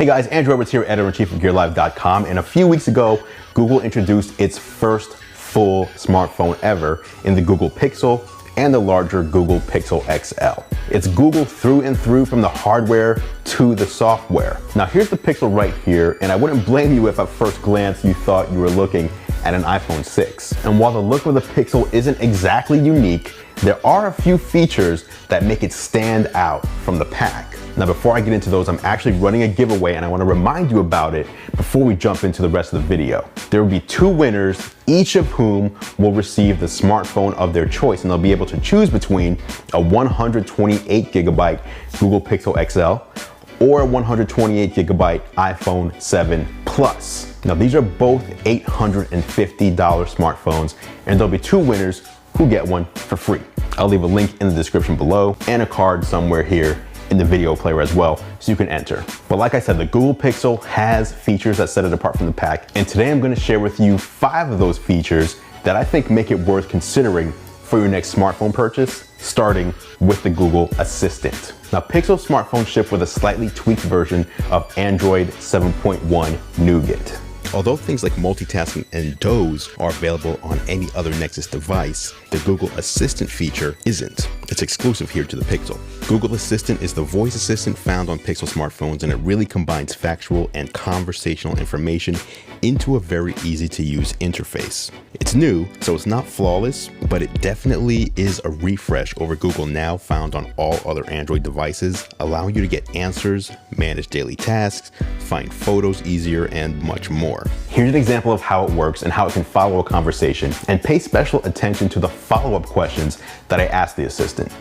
Hey guys, Andrew Edwards here, editor-in-chief of GearLive.com, and a few weeks ago, Google introduced its first full smartphone ever in the Google Pixel and the larger Google Pixel XL. It's Google through and through, from the hardware to the software. Now here's the Pixel right here, and I wouldn't blame you if at first glance you thought you were looking at an iPhone 6. And while the look of the Pixel isn't exactly unique, there are a few features that make it stand out from the pack. Now before I get into those, I'm actually running a giveaway and I want to remind you about it before we jump into the rest of the video. There will be 2 winners, each of whom will receive the smartphone of their choice, and they'll be able to choose between a 128GB Google Pixel XL or a 128GB iPhone 7 Plus. Now these are both $850 smartphones, and there'll be 2 winners who get one for free. I'll leave a link in the description below and a card somewhere here in the video player as well, so you can enter. But like I said, the Google Pixel has features that set it apart from the pack, and today I'm going to share with you 5 of those features that I think make it worth considering for your next smartphone purchase, starting with the Google Assistant. Now, Pixel smartphones ship with a slightly tweaked version of Android 7.1 Nougat. Although things like multitasking and doze are available on any other Nexus device, the Google Assistant feature isn't. It's exclusive here to the Pixel. Google Assistant is the voice assistant found on Pixel smartphones, and it really combines factual and conversational information into a very easy to use interface. It's new, so it's not flawless, but it definitely is a refresh over Google Now found on all other Android devices, allowing you to get answers, manage daily tasks, find photos easier, and much more. Here's an example of how it works and how it can follow a conversation, and pay special attention to the follow-up questions that I asked the assistant.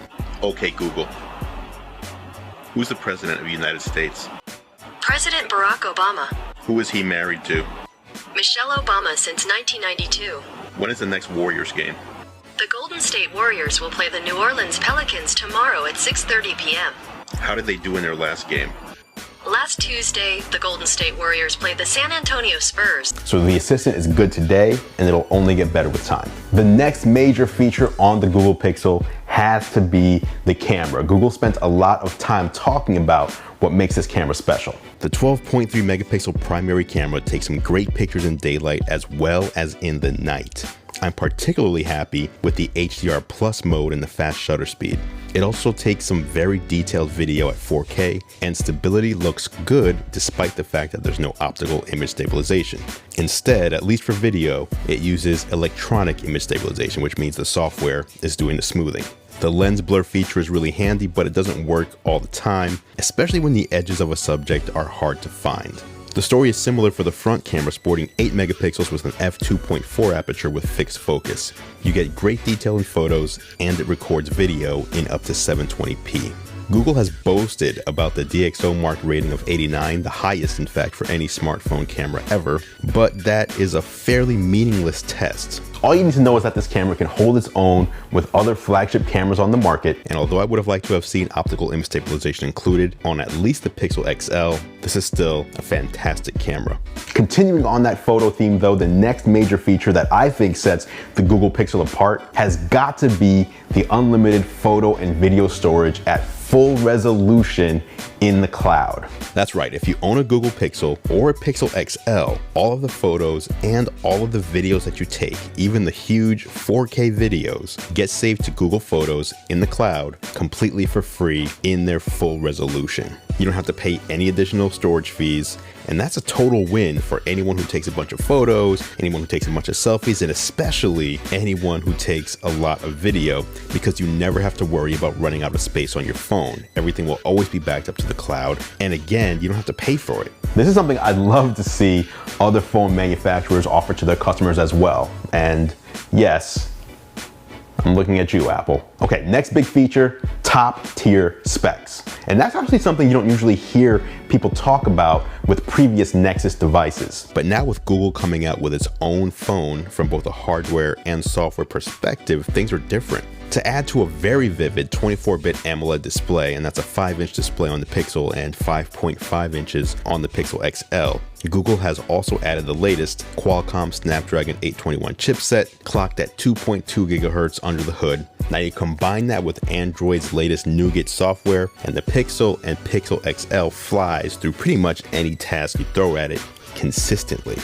Okay, Google. Who's the President of the United States? President Barack Obama. Who is he married to? Michelle Obama since 1992. When is the next Warriors game? The Golden State Warriors will play the New Orleans Pelicans tomorrow at 6:30 p.m. How did they do in their last game? Last Tuesday, the Golden State Warriors played the San Antonio Spurs. So the Assistant is good today, and it'll only get better with time. The next major feature on the Google Pixel has to be the camera. Google spent a lot of time talking about what makes this camera special. The 12.3 megapixel primary camera takes some great pictures in daylight as well as in the night. I'm particularly happy with the HDR Plus mode and the fast shutter speed. It also takes some very detailed video at 4K, and stability looks good despite the fact that there's no optical image stabilization. Instead, at least for video, it uses electronic image stabilization, which means the software is doing the smoothing. The lens blur feature is really handy, but it doesn't work all the time, especially when the edges of a subject are hard to find. The story is similar for the front camera, sporting 8 megapixels with an f2.4 aperture with fixed focus. You get great detail in photos, and it records video in up to 720p. Google has boasted about the DxOMark rating of 89, the highest in fact for any smartphone camera ever, but that is a fairly meaningless test. All you need to know is that this camera can hold its own with other flagship cameras on the market, and although I would have liked to have seen optical image stabilization included on at least the Pixel XL, this is still a fantastic camera. Continuing on that photo theme though, the next major feature that I think sets the Google Pixel apart has got to be the unlimited photo and video storage at full resolution in the cloud. That's right, if you own a Google Pixel or a Pixel XL, all of the photos and all of the videos that you take, even the huge 4K videos, get saved to Google Photos in the cloud completely for free in their full resolution. You don't have to pay any additional storage fees, and that's a total win for anyone who takes a bunch of photos, anyone who takes a bunch of selfies, and especially anyone who takes a lot of video, because you never have to worry about running out of space on your phone. Everything will always be backed up to the cloud, and again, you don't have to pay for it. This is something I'd love to see other phone manufacturers offer to their customers as well. And yes, I'm looking at you, Apple. Okay, next big feature, top tier specs. And that's actually something you don't usually hear people talk about with previous Nexus devices. But now with Google coming out with its own phone from both a hardware and software perspective, things are different. To add to a very vivid 24-bit AMOLED display, and that's a 5-inch display on the Pixel and 5.5 inches on the Pixel XL, Google has also added the latest Qualcomm Snapdragon 821 chipset, clocked at 2.2 gigahertz under the hood. Now you combine that with Android's latest Nougat software, and the Pixel and Pixel XL fly rise through pretty much any task you throw at it consistently.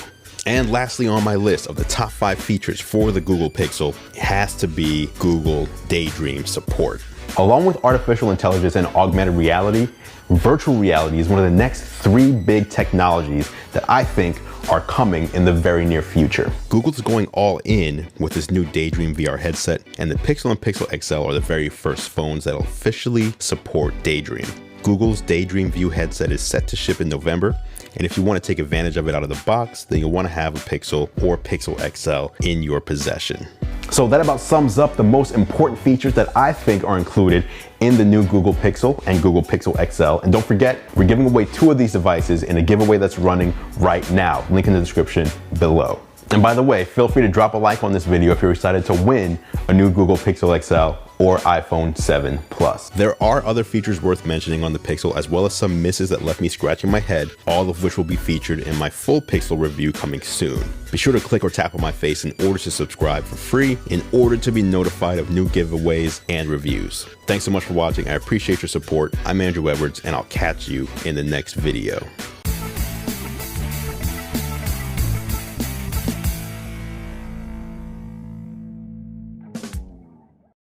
And lastly on my list of the top 5 features for the Google Pixel has to be Google Daydream support. Along with artificial intelligence and augmented reality, virtual reality is one of the next 3 big technologies that I think are coming in the very near future. Google's going all in with this new Daydream VR headset, and the Pixel and Pixel XL are the very first phones that will officially support Daydream. Google's Daydream View headset is set to ship in November, and if you want to take advantage of it out of the box, then you'll want to have a Pixel or Pixel XL in your possession. So that about sums up the most important features that I think are included in the new Google Pixel and Google Pixel XL. And don't forget, we're giving away 2 of these devices in a giveaway that's running right now. Link in the description below. And by the way, feel free to drop a like on this video if you're excited to win a new Google Pixel XL or iPhone 7 Plus. There are other features worth mentioning on the Pixel, as well as some misses that left me scratching my head, all of which will be featured in my full Pixel review coming soon. Be sure to click or tap on my face in order to subscribe for free in order to be notified of new giveaways and reviews. Thanks so much for watching. I appreciate your support. I'm Andrew Edwards, and I'll catch you in the next video.